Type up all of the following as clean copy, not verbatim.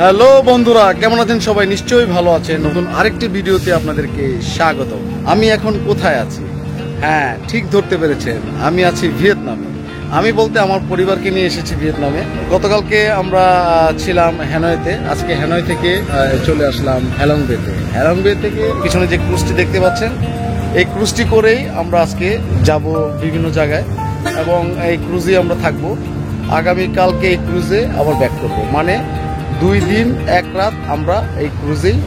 Hello বন্ধুরা, কেমন আছেন সবাই? নিশ্চয়ই ভালো আছেন। নতুন আরেকটি ভিডিওতে আপনাদেরকে স্বাগত। আমি এখন কোথায় আছি? হ্যাঁ, ঠিক ধরতে পেরেছেন, আমি আছি ভিয়েতনামে। আমি বলতে আমার পরিবারকে নিয়ে এসেছি ভিয়েতনামে। গতকালকে আমরা ছিলাম হ্যানয়েতে, আজকে হ্যানয় থেকে চলে আসলাম হ্যালং বেতে। হ্যালং বে থেকে পিছনে যে ক্রুজটি দেখতে পাচ্ছেন, এই ক্রুজটি করেই আমরা আজকে যাব বিভিন্ন জায়গায় এবং এই ক্রুজে আমরা থাকবো। আগামীকালকে এই ক্রুজে আবার ব্যাক করবো, মানে 2 দিন 1 রাত আমরা এই ক্রুজেই।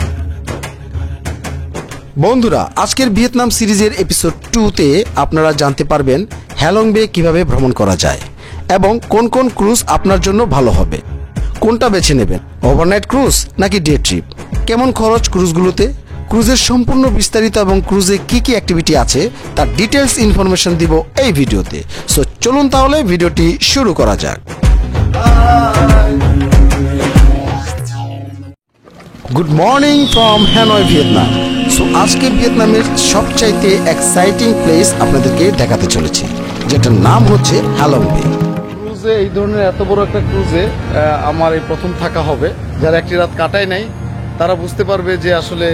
বন্ধুরা, আজকের ভিয়েতনাম সিরিজের এপিসোড 2-তে আপনারা জানতে পারবেন হ্যালং বে কিভাবে ভ্রমণ করা যায় এবং কোন কোন ক্রুজ আপনার জন্য ভালো হবে। কোনটা বেছে নেবেন, ওভারনাইট ক্রুজ নাকি ডে ট্রিপ, কেমন খরচ ক্রুজগুলোতে, ক্রুজের সম্পূর্ণ বিস্তারিত এবং ক্রুজে কি কি অ্যাক্টিভিটি আছে তার ডিটেলস ইনফরমেশন দিব এই ভিডিওতে। সো চলুন তাহলে ভিডিওটি শুরু করা যাক। Good morning from Hanoi, Vietnam. So আজকে ভিয়েতনামের সবচাইতে এক্সাইটিং প্লেস আপনাদেরকে দেখাতে চলেছি, যেটার নাম হচ্ছে হ্যালং বে। ক্রুজে, এই ধরনের এত বড় একটা ক্রুজে আমার এই প্রথম থাকা হবে। যারা একটি রাত কাটায় নাই তারা বুঝতে পারবে যে আসলে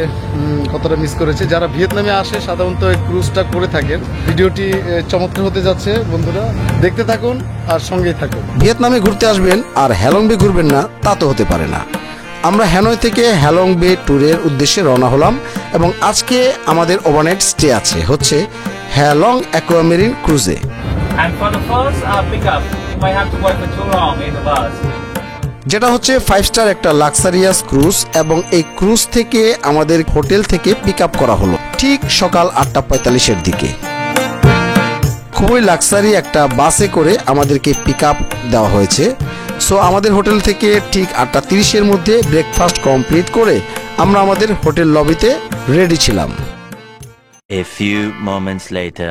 কতটা মিস করেছে। যারা ভিয়েতনামে আসে সাধারণত এই ক্রুজটা করে থাকেন। ভিডিওটি চমৎকার হতে যাচ্ছে, বন্ধুরা দেখতে থাকুন আর সঙ্গেই থাকুন। ভিয়েতনামে ঘুরতে আসবেন আর হ্যালং বে ঘুরবেন না, তা তো হতে পারে না। আমরা হ্যানয় থেকে হ্যালং বে ট্যুরের উদ্দেশ্যে রওনা হলাম এবং আজকে আমাদের ওভারনাইট স্টে আছে হচ্ছে হ্যালং অ্যাকোয়ামেরিন ক্রুজে। যেটা হচ্ছে 5 স্টার একটা লাক্সারিয়াস ক্রুজ এবং এই ক্রুজ থেকে আমাদের হোটেল থেকে পিক আপ করা হলো ঠিক সকাল 8:45-এর দিকে। খুবই লাক্সারি একটা বাসে করে আমাদেরকে পিক আপ দেওয়া হয়েছে। সো আমাদের হোটেল থেকে ঠিক 8:30-এর মধ্যে ব্রেকফাস্ট কমপ্লিট করে আমরা আমাদের হোটেল লবিতে রেডি ছিলাম। A few moments later.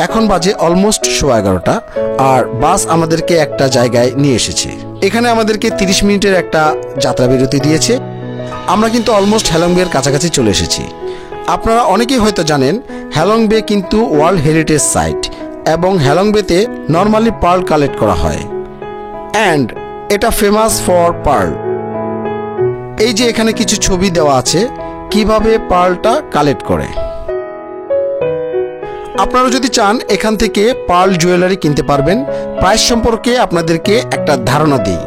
এখন বাজে অলমোস্ট 11:15 আর বাস আমাদেরকে একটা জায়গায় নিয়ে এসেছে। এখানে আমাদেরকে 30 মিনিটের একটা যাত্রা বিরতি দিয়েছে। আমরা কিন্তু অলমোস্ট হ্যালং বের কাছাকাছি চলে এসেছি। আপনারা অনেকেই হয়তো জানেন হ্যালং বে কিন্তু ওয়ার্ল্ড হেরিটেজ সাইট এবং হ্যালং বেতে নর্মালি পার্ল কালেক্ট করা হয় অ্যান্ড এটা ফেমাস ফর পার্ল। এই যে এখানে কিছু ছবি দেওয়া আছে কিভাবে পার্লটা কালেক্ট করে। আপনারা যদি চান এখান থেকে পার্ল জুয়েলারি কিনতে পারবেন। প্রাইস সম্পর্কে আপনাদেরকে একটা ধারণা দিই।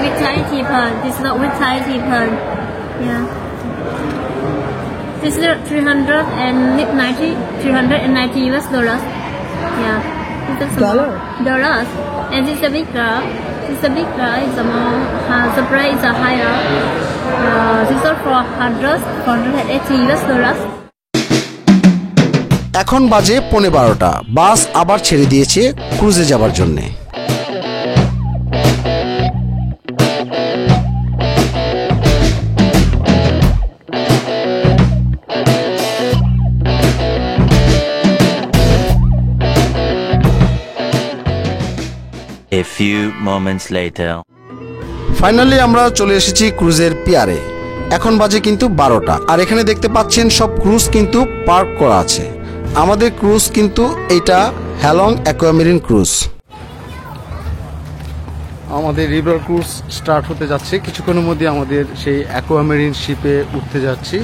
With Thai tea pearl. This is not with Thai tea pearl. Yeah. This is 390 US dollars. Yeah. This is dollars. And this is a big girl. This is a big girl. It's a more, the price is higher. This is for 480 US dollars. এখন বাজে 12:15। বাস আবার ছেড়ে দিয়েছে ক্রুজে যাবার জন্যে। A few moments later. Finally আমরা চলে এসেছি ক্রুজের পিয়ারে। এখন বাজে কিন্তু 12টা আর এখানে দেখতে পাচ্ছেন সব ক্রুজ কিন্তু পার্ক করা আছে। আমাদের ক্রুজ কিন্তু এটা হ্যালং অ্যাকোয়ামেরিন ক্রুজ। আমাদের রিভার ক্রুজ স্টার্ট হতে যাচ্ছে কিছুক্ষণের মধ্যে। আমাদের সেই অ্যাকোয়ামেরিন শিপে উঠতে যাচ্ছি।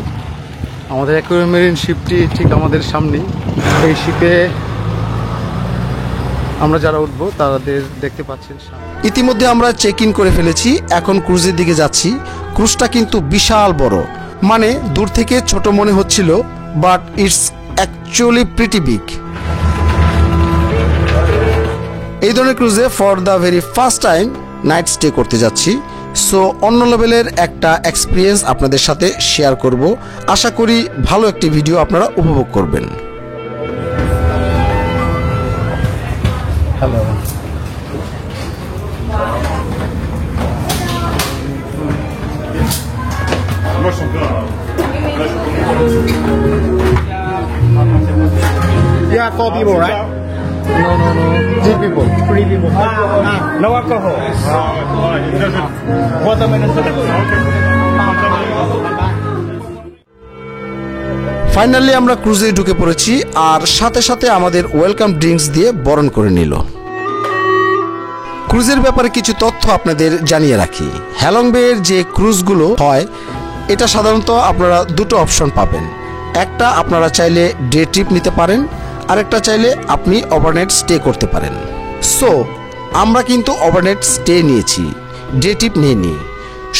আমাদের অ্যাকোয়ামেরিন শিপটি ঠিক আমাদের সামনেই। এই শিপে আমরা যারা উঠবো তাদের দেখতে পাচ্ছেন। ইতিমধ্যে আমরা চেক ইন করে ফেলেছি, এখন ক্রুজের দিকে যাচ্ছি। ক্রুজটা কিন্তু বিশাল বড়, মানে দূর থেকে ছোট মনে হচ্ছিল, but it's actually pretty big. এই ধরনের ক্রুজে for the very first time night stay করতে যাচ্ছি। সো অন্য লেভেলের একটা এক্সপিরিয়েন্স আপনাদের সাথে শেয়ার করব। আশা করি ভালো একটি ভিডিও আপনারা উপভোগ করবেন। Hello. You have 4 people, right? No. 3 people. 3 people. No alcohol. Watermelon. Finally আমরা ক্রুজে ঢুকে পড়েছি, আর সাথে সাথে আমাদের ওয়েলকাম ড্রিঙ্কস দিয়ে বরণ করে নিল। ক্রুজের ব্যাপারে কিছু তথ্য আপনাদের জানিয়ে রাখি। হ্যালং বের যে ক্রুজগুলো হয়, এটা সাধারণত আপনারা দুটো অপশন পাবেন। একটা আপনারা চাইলে ডে ট্রিপ নিতে পারেন, আরেকটা চাইলে আপনি ওভারনাইট স্টে করতে পারেন। সো আমরা কিন্তু ওভারনাইট স্টে নিয়েছি, ডে ট্রিপ নিইনি।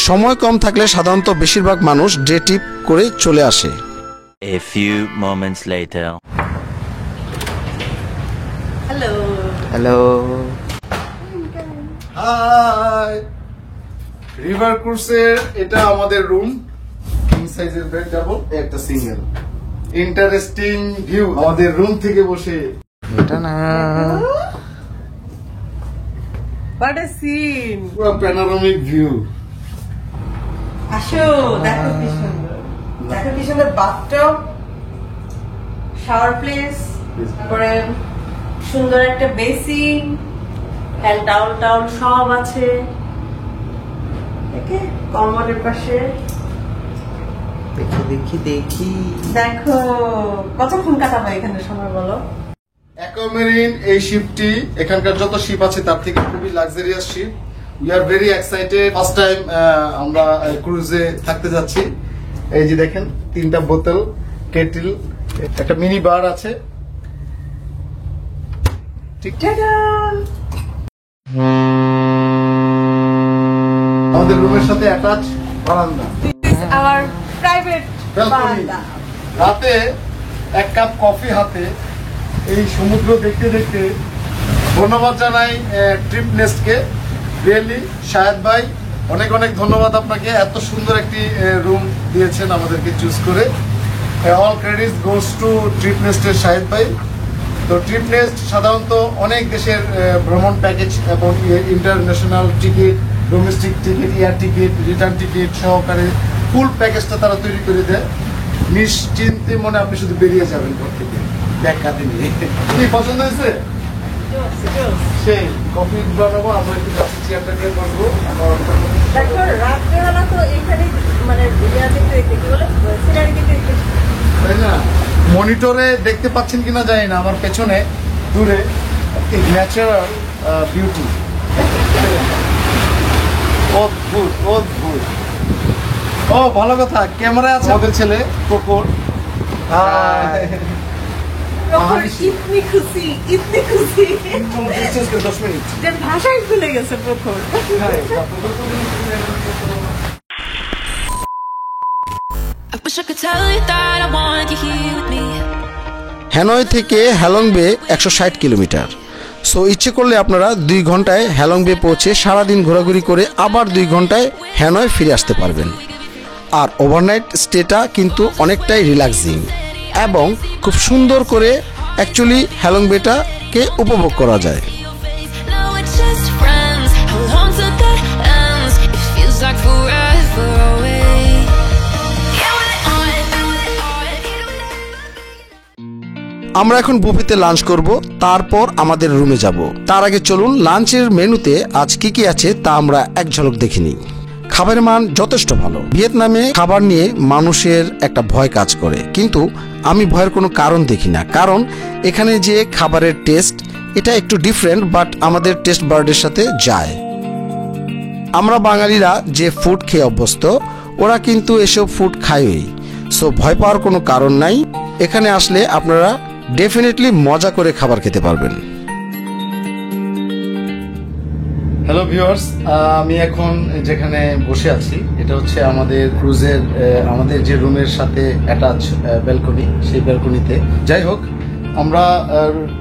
সময় কম থাকলে সাধারণত বেশিরভাগ মানুষ ডে ট্রিপ করে চলে আসে। A few moments later. Hello. Hi, river ক্রুজের এটা আমাদের রুম, কিং সাইজের বেড, ডাবল, একটা সিঙ্গেল। ইন্টারেস্টিং ভিউ আমাদের রুম থেকে বসে। এটা না, What a scene! পুরো প্যানোরামিক ভিউ। আসো, দেখো কি সুন্দর। দেখো কি সুন্দর বাথটব, শাওয়ার প্লেস, তারপরে সুন্দর একটা বেসিন, হ্যান্ড টাওয়াল টাওয়াল সব আছে। দেখে কমোডের পাশে দেখি দেখো কতক্ষণ কাটাবো এখানে সময় বলো। অ্যাকোয়ামেরিন এই শিপটি এখানকার যত শিপ আছে তার থেকে খুবই luxurious ship. We are very excited, first time আমরা ক্রুজে থাকতে যাচ্ছি। এই যে দেখেন 3টা বোতল, কেটেল, একটা মিনি বার আছে। ঠিক আমাদের রুমের সাথে অ্যাটাচ বারান্দা, আমার প্রাইভেট ব্যালকনি। রাতে 1 কাপ কফি হাতে এই সমুদ্র দেখতে দেখতে ধন্যবাদ জানাই ট্রিপ নেস্টকে। রিয়েলি শাহেদ ভাই, অনেক অনেক ধন্যবাদ আপনাকে, এত সুন্দর একটি রুম দিয়েছেন আমাদেরকে চুজ করে। All credits goes to trip নেস্টের শাহেদ ভাই। তো ট্রিপ নেস্ট সাধারণত অনেক দেশের ভ্রমণ প্যাকেজ এবং international ticket, domestic ticket, air ticket, return ticket সহকারে ফুল প্যাকেজটা তারা তৈরি করে দেয়। নিশ্চিন্তে মনে আপনি শুধু বেরিয়ে যাবেন ঘর থেকে ব্যাগ কাঁধে নিয়ে। কি পছন্দ হয়েছে? সেই কফি বানাবো আমরা, একটু কাছে চেয়ারটা নিয়ে বসবো। দেখো রাত্রেবেলা তো এখানে মানে কি বলে সিনারি দেখতে, তাই না? মনিটরে দেখতে পাচ্ছেন কিনা জানি না, আমার পেছনে দূরে ন্যাচারাল বিউটি, অদ্ভুত অদ্ভুত। ও ভালো কথা, ক্যামেরায় আছে আমাদের ছেলে প্রখর। ইতনি খুশি 10 মিনিট। যে ভাষাই ভুলে গেছে প্রখর। I wish I could tell you that I want you here with me. Hanoi থেকে হ্যালং বে 160 কিলোমিটার। সো ইচ্ছে করলে আপনারা 2 ঘন্টায় হ্যালং বে পৌঁছে সারাদিন ঘোরাঘুরি করে আবার 2 ঘন্টায় হ্যানয় ফিরে আসতে পারবেন। আর ওভারনাইট স্টেটা কিন্তু অনেকটাই রিল্যাক্সিং এবং খুব সুন্দর করে অ্যাকচুয়ালি হ্যালং বেটাকে উপভোগ করা যায়। Now we're just friends. How long till that ends? It feels like forever away. Yeah, আমরা এখন বুফেতে লাঞ্চ করব, তারপর আমাদের রুমে যাব। তার আগে চলুন লাঞ্চের মেনুতে আজ কি কি আছে তা আমরা এক ঝলক দেখে নিই। খাবারের মান যথেষ্ট ভালো। ভিয়েতনামে খাবার নিয়ে মানুষের একটা ভয় কাজ করে, কিন্তু আমি ভয়ের কোনো কারণ দেখি না, কারণ এখানে যে খাবারের টেস্ট এটা একটু ডিফারেন্ট, বাট আমাদের টেস্ট বার্ডের সাথে যায়। আমরা বাঙালিরা যে ফুড খেয়ে অভ্যস্ত, ওরা কিন্তু এসব ফুড খায়ই। সো ভয় পাওয়ার কোনো কারণ নাই। এখানে আসলে আপনারা ডেফিনেটলি মজা করে খাবার খেতে পারবেন। হ্যালো ভিউয়ার্স, আমি এখন যেখানে বসে আছি এটা হচ্ছে আমাদের ক্রুজের আমাদের যে রুমের সাথে অ্যাটাচ ব্যালকনি, সেই ব্যালকনিতে। যাই হোক, আমরা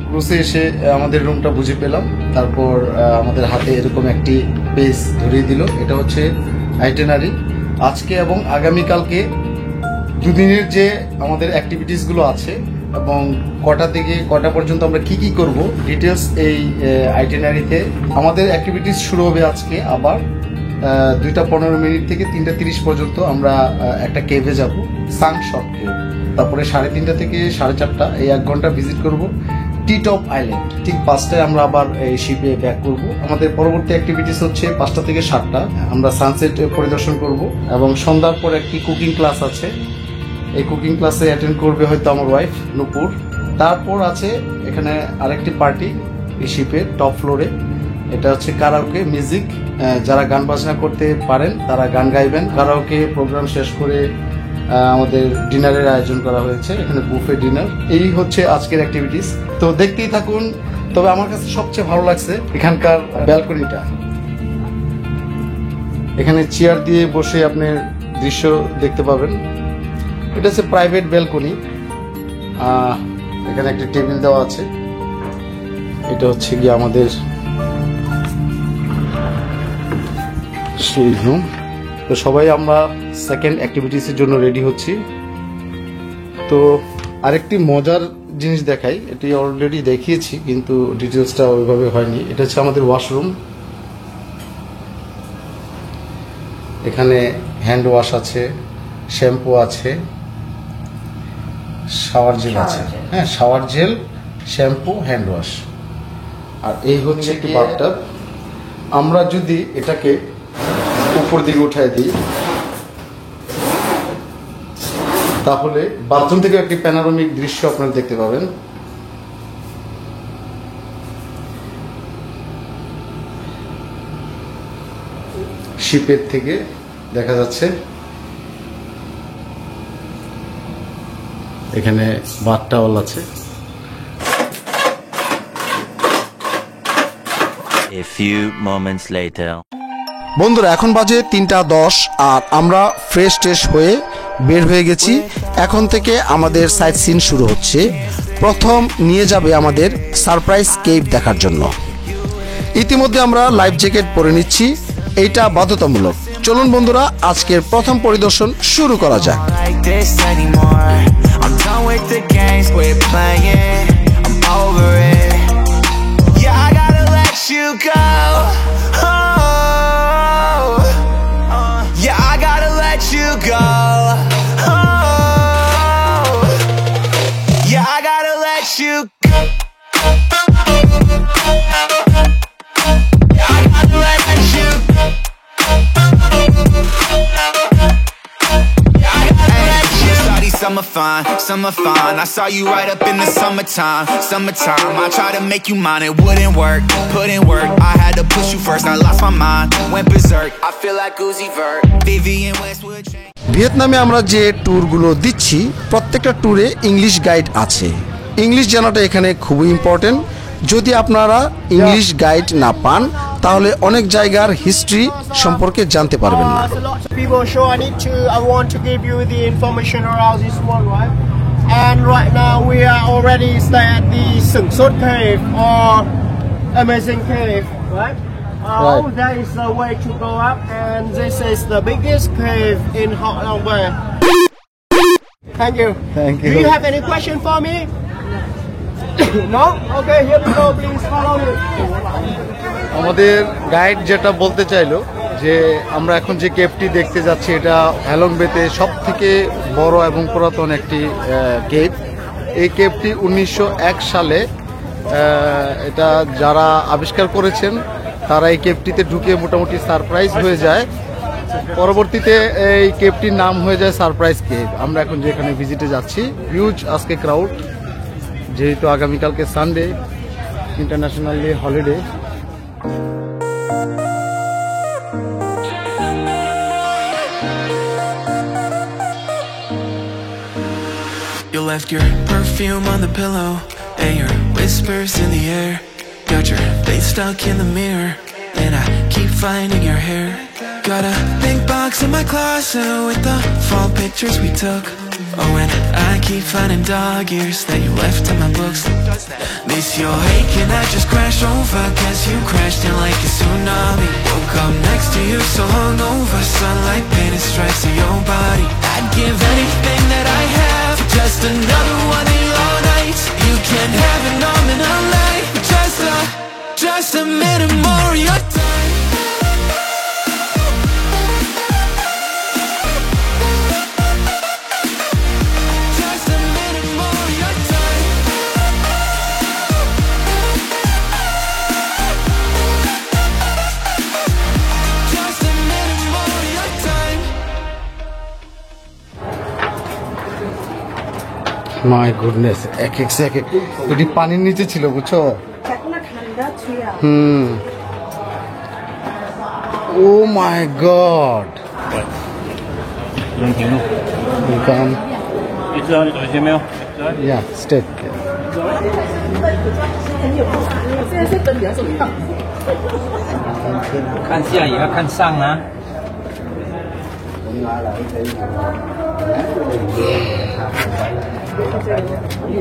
ক্রুজে এসে আমাদের রুমটা বুঝে পেলাম। তারপর আমাদের হাতে এরকম একটি পেজ ধরিয়ে দিল। এটা হচ্ছে আইটেনারি। আজকে এবং আগামীকালকে দুদিনের যে আমাদের অ্যাক্টিভিটিসগুলো আছে এবং কটা থেকে কটা পর্যন্ত আমরা কি কি করব ডিটেলস এই আইটেনারিতে। আমাদের অ্যাক্টিভিটিস শুরু হবে আজকে আবার 2:15 থেকে 3:30 পর্যন্ত। আমরা একটা কেভে যাব, সাং শট কেভ। তারপরে 3:30 থেকে 4:30 এই 1 ঘন্টা ভিজিট করব টি টপ আইল্যান্ড। ঠিক 5টায় আমরা আবার এই শিপে ব্যাক করব। আমাদের পরবর্তী অ্যাক্টিভিটিস হচ্ছে 5টা থেকে 7টা আমরা সানসেট পরিদর্শন করব এবং সন্ধ্যার পর একটি কুকিং ক্লাস আছে। এই কুকিং ক্লাসে অ্যাটেন্ড করবে হয়তো আমার ওয়াইফ নূপুর। তারপর আছে এখানে আরেকটি পার্টি এই শিপের টপ ফ্লোরে। এটা হচ্ছে কারাওকে মিউজিক। যারা গান বাজনা করতে পারেন তারা গান গাইবেন। কারাওকে প্রোগ্রাম শেষ করে আমাদের ডিনারের আয়োজন করা হয়েছে, এখানে বুফে ডিনার। এই হচ্ছে আজকের অ্যাক্টিভিটিস। তো দেখতেই থাকুন। তবে আমার কাছে সবচেয়ে ভালো লাগছে এখানকার ব্যালকনিটা। এখানে চেয়ার দিয়ে বসে আপনি দৃশ্য দেখতে পাবেন। এটা হচ্ছে প্রাইভেট ব্যালকনি। এখানে একটা টেবিল দেওয়া আছে। এটা হচ্ছে গিয়ে আমাদের সেই রুম। তো সবাই আমরা সেকেন্ড অ্যাক্টিভিটিসের জন্য রেডি হচ্ছি। তো আরেকটি মজার জিনিস দেখাই, এটি অলরেডি দেখিয়েছি কিন্তু ডিটেলসটা ওইভাবে হয়নি। এটা হচ্ছে আমাদের ওয়াশরুম। এখানে হ্যান্ড ওয়াশ আছে, শ্যাম্পু আছে, শাওয়ার জেল আছে। হ্যাঁ, shower gel, shampoo, hand wash. আর এই হচ্ছে একটি বাথটাব। আমরা যদি এটাকে উপর দিকে উঠায় দিই তাহলে বাথরুম থেকে একটি প্যানোরামিক দৃশ্য আপনারা দেখতে পাবেন। শিপের থেকে দেখা যাচ্ছে। এখানে বাথ টাওয়াল আছে। A few moments later. বন্ধুরা এখন বাজে 3:10 আর আমরা ফ্রেশ ট্রেশ হয়ে বের হয়ে গেছি। এখন থেকে আমাদের সাইট সিন শুরু হচ্ছে। প্রথম নিয়ে যাবে আমাদের সারপ্রাইজ কেভ দেখার জন্য। ইতিমধ্যে আমরা লাইফ জ্যাকেট পরে নিচ্ছি, এইটা বাধ্যতামূলক। চলুন বন্ধুরা আজকের প্রথম পরিদর্শন শুরু করা যাক। Like this anymore. I'm done with the games we're playing. I'm over it. Yeah, I gotta let you go. Oh, yeah, I gotta let you go. Oh, yeah, I gotta let you go. Yeah, I gotta let you go. Summer fine. I saw you right up in the summertime. I tried to make you mine, it wouldn't work. Put in work, I had to push you first. I lost my mind, went berserk. I feel like Uzi Vert, Vivian Westwood. ভিয়েতনামে আমরা যে ট্যুরগুলো দিচ্ছি প্রত্যেকটা ট্যুরে English guide আছে। English জানাটা এখানে খুবই important. যদি আপনারা ইংলিশ গাইড না পান তাহলে অনেক জায়গার হিস্ট্রি সম্পর্কে জানতে পারবেন না। There's a lot of people, so I want to give you the information around this one, right? And right now we are already stay at the Sung Sot Cave or Amazing Cave, right? Right. That is the way to go up, and this is the biggest cave in Hoi Long Bay. Thank you. Thank you. Do you have any question for me? No? Okay, here we go. Please follow me. আমাদের guide যেটা বলতে চাইলো যে আমরা এখন যে কেভটি দেখতে যাচ্ছি এটা হ্যালং বেতে সব থেকে বড় এবং পুরাতন একটি কেভ। এই কেভটি 1901 সালে এটা যারা আবিষ্কার করেছেন তারা এই কেভটিতে ঢুকে মোটামুটি সারপ্রাইজ হয়ে যায়। পরবর্তীতে এই কেভটির নাম হয়ে যায় সারপ্রাইজ কেভ। আমরা এখন যেখানে ভিজিটে যাচ্ছি, হিউজ আজকে ক্রাউড, যেহেতু আগামীকালকে Sunday, internationally holiday. You left your perfume on the pillow and your whispers in the air. Got your face stuck in the mirror and I keep finding your hair. Got a big box in my closet with the fall pictures we took. Oh, and I keep finding dog ears that you left in my books. Miss your hate, can I just crash over? Guess you crashed in like a tsunami. Woke up next to you so hungover. Sunlight painted stripes on your body. I'd give anything that I have for just another one of your nights. You can't have it all in a life, but just a minute more of your time. Just a minute more of your time. Just a minute more of your time. My goodness, এক এক second এটি পানির নিচে ছিল, বুঝছো? ও মাই god, step 看下也要看上啊。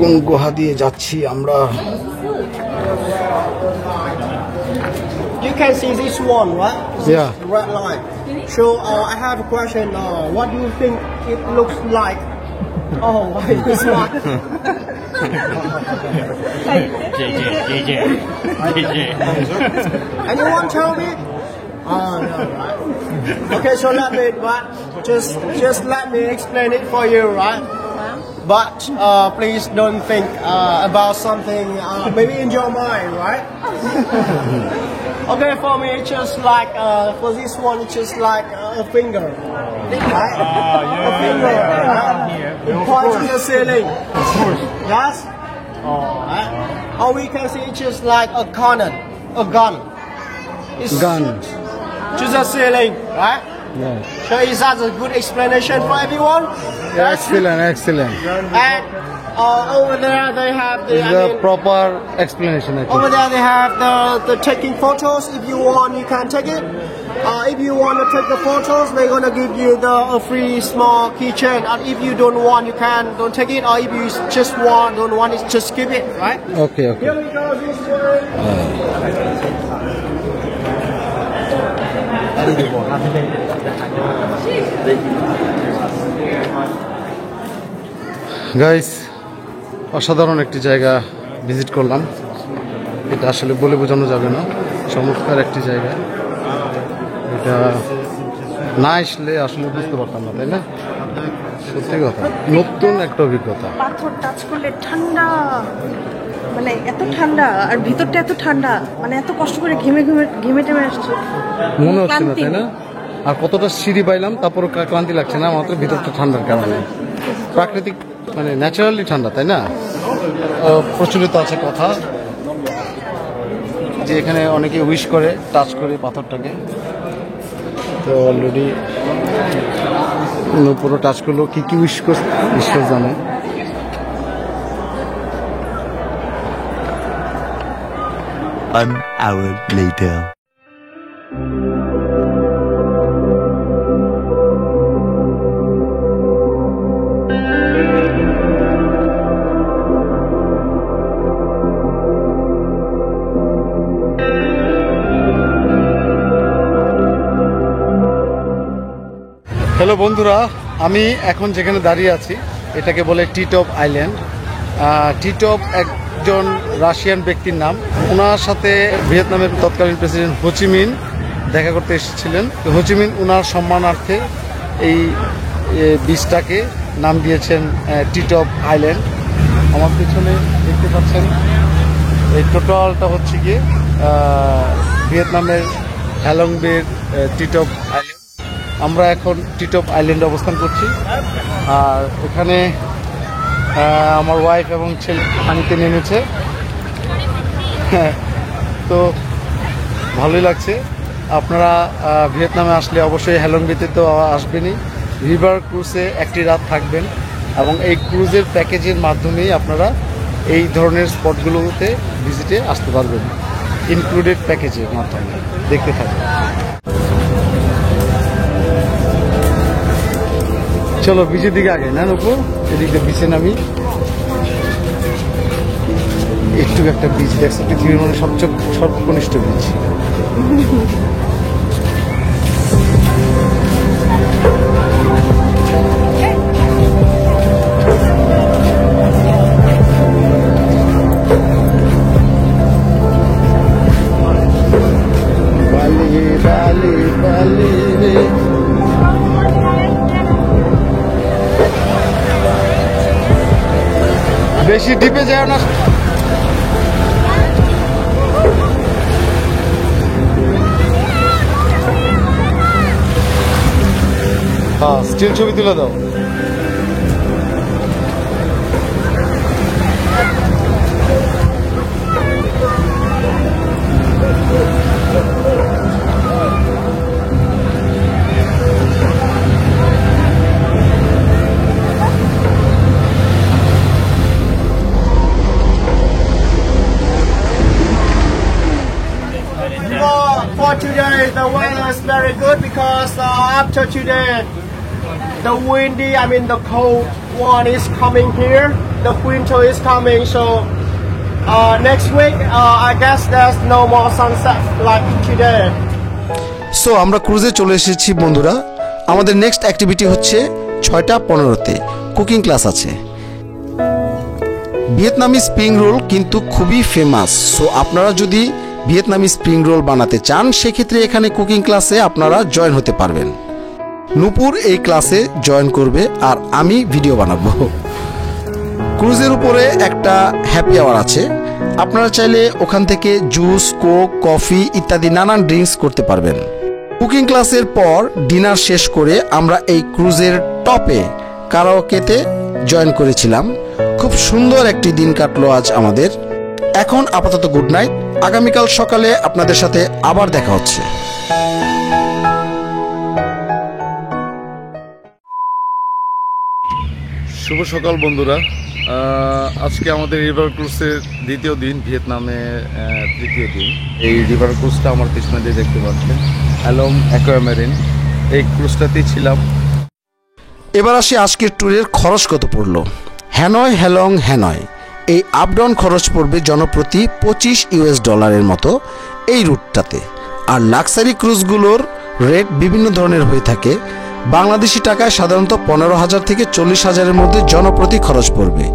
কোন গুহা দিয়ে যাচ্ছি আমরা? You can see this one, right? Yeah. This red line. So I have a question. What do you think it looks like? Oh, why is smart? Anyone tell me? Oh, no, right? Okay, so let me, but just let me explain it for you, right? But please don't think about something maybe in your mind, right? Okay, for me it's just like for this one it's just like a finger, right? A finger, right? It points to the ceiling. Yes. Right? Or we can see it's just like a cannon, a gun. It's Gun. to the ceiling, right? So is that a good explanation for everyone? Excellent, excellent. And over there they have the, It's the proper explanation, I over think. there they have the taking photos. If you want, you can take it. If you want to take the photos, they're gonna give you the a free small keychain. And if you don't want, you can don't take it. Or if you just don't want it, just skip it, right? Okay, okay. Here we go. This way. Guys, অসাধারণ একটি জায়গা visit করলাম। এটা আসলে বলে বোঝানো যাবে না, চমৎকার একটি জায়গা। এটা না আসলে আসলে বুঝতে পারতাম না, তাই না? সত্যি কথা, নতুন একটা অভিজ্ঞতা। পাথর টাচ করলে ঠান্ডা, মানে এত ঠান্ডা, আর ভিতরটা এত ঠান্ডা, মানে এত কষ্ট করে ঘেমে টেমে আসছে, মনে হচ্ছে না, তাই না? আর কতটা সিঁড়ি পাইলাম, তারপর ক্লান্তি লাগছে না, মাত্র ভিতরটা ঠান্ডার কারণে। প্রাকৃতিক মানে ন্যাচারালি ঠান্ডা, তাই না? প্রচলিত আছে কথা যে এখানে অনেকে উইশ করে, টাচ করে পাথরটাকে। তো অলরেডি পুরো টাচ করলো, কি কি উইশ করছে ঈশ্বর জানে। An hour later. হ্যালো বন্ধুরা, আমি এখন যেখানে দাঁড়িয়ে আছি এটাকে বলে টিটপ আইল্যান্ড। টিটপ একজন রাশিয়ান ব্যক্তির নাম। ওনার সাথে ভিয়েতনামের তৎকালীন প্রেসিডেন্ট হোচিমিন দেখা করতে এসেছিলেন। তো হোচিমিন ওনার সম্মানার্থে এই বিচটাকে নাম দিয়েছেন টিটপ আইল্যান্ড। আমার পিছনে দেখতে পাচ্ছেন এই টোটালটা হচ্ছে গিয়ে ভিয়েতনামের হ্যালং বের টিটপ আইল্যান্ড। আমরা এখন টিটপ আইল্যান্ডে অবস্থান করছি। আর এখানে আমার ওয়াইফ এবং ছেলে পানিতে নেমেছে। তো ভালোই লাগছে। আপনারা ভিয়েতনামে আসলে অবশ্যই হ্যালং বেতে তো আসবেনই। রিভার ক্রুজে একটি রাত থাকবেন এবং এই ক্রুজের প্যাকেজের মাধ্যমেই আপনারা এই ধরনের স্পটগুলোতে ভিজিটে আসতে পারবেন, ইনক্লুডেড প্যাকেজের মাধ্যমে। দেখতে থাকবেন। চলো বিচের দিকে আগে না নুপু, এদিকে বিচে নামি। একটু একটা বিচ দেখছো, পৃথিবীর মধ্যে সবচেয়ে সর্বকনিষ্ঠ বিচ। বালি বালি বালি রে, বেশি ডিপে যায় না। হ্যাঁ, স্টিল ছবি তুলে দাও। today the weather is very good because after today the windy, I mean the cold one is coming here. The winter is coming, so next week I guess there's no more sunset like today. So আমরা ক্রুজে চলে এসেছি বন্ধুরা। আমাদের next activity হচ্ছে 6:15-তে cooking class আছে। ভিয়েতনামি spring roll কিন্তু খুবই ফেমাস। সো আপনারা যদি ভিয়েতনামি স্প্রিং রোল বানাতে চান সেক্ষেত্রে এখানে কুকিং ক্লাসে আপনারা জয়েন হতে পারবেন। নূপুর এই ক্লাসে জয়েন করবে আর আমি ভিডিও বানাবো। ক্রুজের উপরে একটা হ্যাপি আওয়ার আছে, আপনারা চাইলে ওখান থেকে জুস, কোক, কফি ইত্যাদি নানান ড্রিঙ্কস করতে পারবেন। কুকিং ক্লাসের পর ডিনার শেষ করে আমরা এই ক্রুজের টপে কারাওকেতে জয়েন করেছিলাম। খুব সুন্দর একটি দিন কাটলো আজ আমাদের। এখন আপাতত গুড নাইট, আগামীকাল সকালে আপনাদের সাথে আবার দেখা হচ্ছে। শুভ সকাল বন্ধুরা। আজকে আমাদের রিভার ক্রুজের দ্বিতীয় দিন, ভিয়েতনামে তৃতীয় দিন। এই রিভার ক্রুজটা আমার পিছনে দিয়ে দেখতে পাচ্ছেন, অ্যালং অ্যাকোয়ামেরিন, এই ক্রুজটাতেই ছিলাম। এবার আসি আজকের ট্যুরের খরচ কত পড়লো। হ্যানয় হ্যালং হ্যানয় এই আপ ডাউন খরচ পড়বে জনপ্রতি $25 মতো এই রুটটাতে। আর লাক্সারি ক্রুজগুলোর রেট বিভিন্ন ধরনের হয়ে থাকে। বাংলাদেশি টাকায় সাধারণত 15,000 থেকে 40,000-এর মধ্যে জনপ্রতি খরচ পড়বে।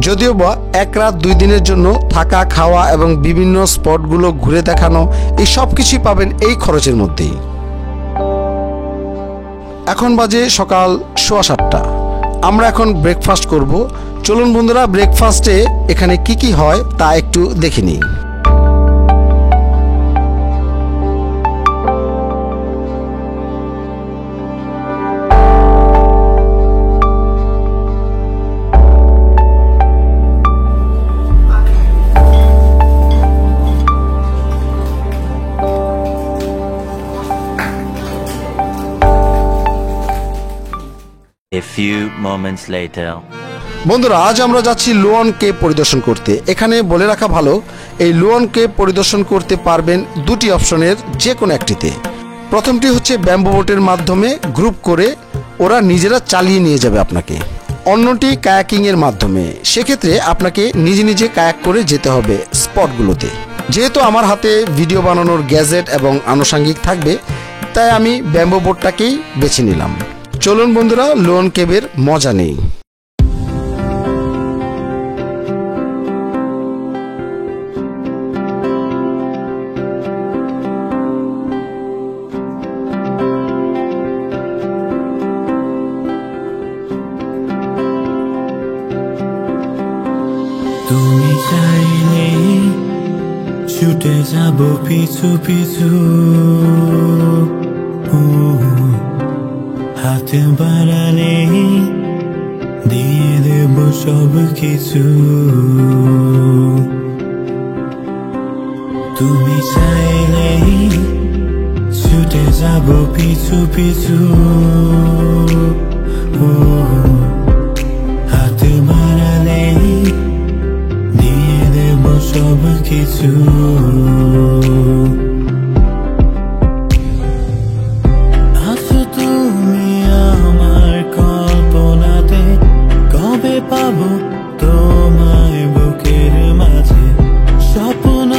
যদিও বা 1 রাত 2 দিনের জন্য থাকা, খাওয়া এবং বিভিন্ন স্পটগুলো ঘুরে দেখানো এই সব কিছুই পাবেন এই খরচের মধ্যেই। এখন বাজে সকাল 7:15। আমরা এখন ব্রেকফাস্ট করব। চলুন বন্ধুরা, ব্রেকফাস্টে এখানে কি কি হয় তা একটু দেখে নিই। A few moments later. বন্ধুরা, আজ আমরা যাচ্ছি লুয়ন কেভ পরিদর্শন করতে। এখানে বলে রাখা ভালো, এই লুয়ন কেভ পরিদর্শন করতে পারবেন দুটি অপশনের যে কোনো একটিতে। প্রথমটি হচ্ছে ব্যাম্বু বোটের মাধ্যমে, গ্রুপ করে ওরা নিজেরা চালিয়ে নিয়ে যাবে আপনাকে। অন্যটি কায়াকিংয়ের মাধ্যমে, সেক্ষেত্রে আপনাকে নিজে নিজে কায়াক করে যেতে হবে স্পটগুলোতে। যেহেতু আমার হাতে ভিডিও বানানোর গ্যাজেট এবং আনুষঙ্গিক থাকবে, তাই আমি ব্যাম্বু বোটটাকেই বেছে নিলাম। চলুন বন্ধুরা, লুয়ন কেভের মজা নেই। তুমি চাইলে ছুটে যাব পিছু পিছু, হাতে বাড়ালে দিয়ে দেব সব কিছু। তুমি চাইলে ছুটে যাব পিছু পিছু, হাতে বাড়ালে দিয়ে দেব সব কিছু। আছো তুমি আমার কল্পনাতে, কবে পাবো তোমায় বুকের মাঝে। স্বপ্ন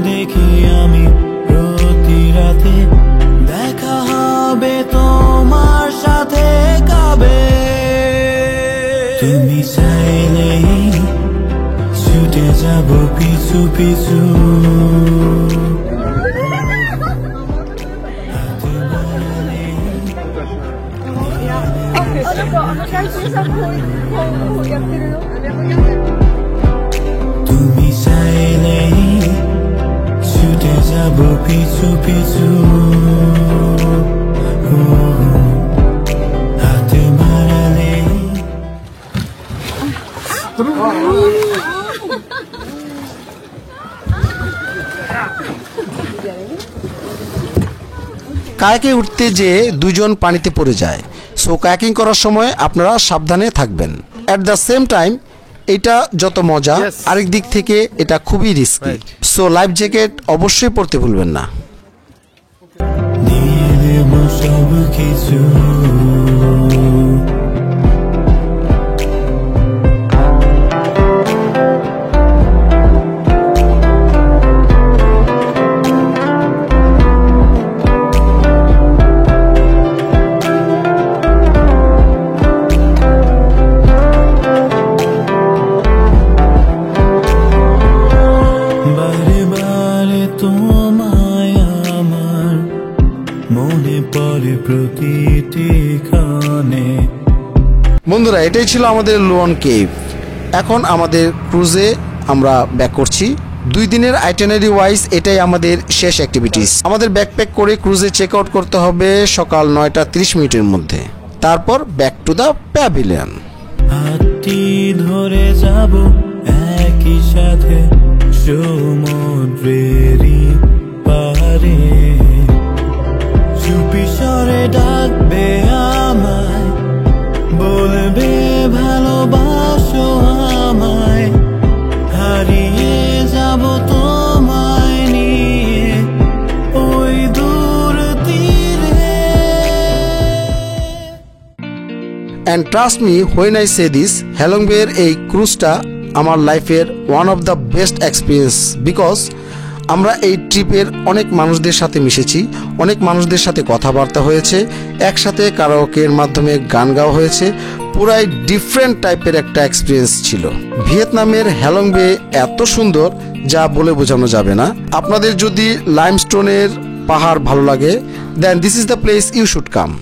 দেখি আমি প্রতি রাতে, দেখা হবে তোমার সাথে কবে। তুমি চাইলেই ছুটে যাব পিছু পিছু, হাতে বাড়ালে তুমি চাইলেই ছুটে যাব পিছু পিছু, হাতে বাড়ালে। কায়াকে উঠতে যে দুজন পানিতে পড়ে যায়। সো কায়াকিং করার সময় আপনারা সাবধানে থাকবেন। অ্যাট দ্য সেম টাইম এটা যত মজা, আরেক দিক থেকে এটা খুবই রিস্কি। সো লাইফ জ্যাকেট অবশ্যই পরতে ভুলবেন না। সব কিছু বারে বারে তোমায় আমার মনে পড়ে প্রতিটি ক্ষণে। বন্ধুরা, এটাই ছিল আমাদের লুয়ন কেভ। এখন আমাদের ক্রুজে আমরা ব্যাক করছি। 2 দিনের আইটেনারি ওয়াইজ এটাই আমাদের শেষ অ্যাক্টিভিটিস। আমাদের ব্যাকপ্যাক করে ক্রুজে চেক আউট করতে হবে সকাল 9:30 মধ্যে। তারপর ব্যাক টু দ্য প্যাভিলিয়ন। হাতটি ধরে যাব একই সাথে সমুদ্রেরই পারে, চুপি স্বরে ডাকবে আমায়, বলবে ভালোবাসো আমায়, হারিয়ে যাব তোমায় নিয়ে ওই দূর তীরে। And trust me when I say this, Halong বের এই ক্রুজটা আমার লাইফের one of the best experience. Because আমরা এই ট্রিপের অনেক মানুষদের সাথে মিশেছি, অনেক মানুষদের সাথে কথাবার্তা হয়েছে, একসাথে কারাওকের মাধ্যমে গান গাওয়া হয়েছে। পুরাই ডিফারেন্ট টাইপের একটা এক্সপিরিয়েন্স ছিল। ভিয়েতনামের হ্যালং বে এত সুন্দর যা বলে বোঝানো যাবে না। আপনাদের যদি লাইমস্টোনের পাহাড় ভালো লাগে, then this is the place you should come.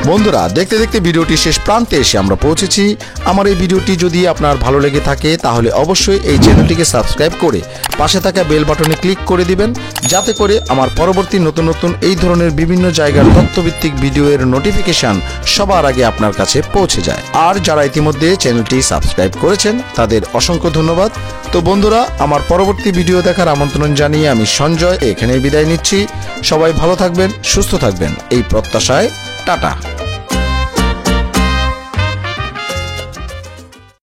বন্ধুরা, দেখতে দেখতে ভিডিওটি শেষ প্রান্তে এসে আমরা পৌঁছেছি। আমার এই ভিডিওটি যদি আপনার ভালো লেগে থাকে তাহলে অবশ্যই এই চ্যানেলটিকে সাবস্ক্রাইব করে পাশে থাকা বেল বাটনে ক্লিক করে দিবেন, যাতে করে আমার পরবর্তী নতুন নতুন এই ধরনের বিভিন্ন জায়গার তথ্যভিত্তিক ভিডিওর নোটিফিকেশন সবার আগে আপনার কাছে পৌঁছে যায়। আর যারা ইতিমধ্যে চ্যানেলটি সাবস্ক্রাইব করেছেন তাদের অসংখ্য ধন্যবাদ। তো বন্ধুরা, আমার পরবর্তী ভিডিও দেখার আমন্ত্রণ জানিয়ে আমি সঞ্জয় এখানেই বিদায় নিচ্ছি। সবাই ভালো থাকবেন, সুস্থ থাকবেন এই প্রত্যাশায়। টাটা।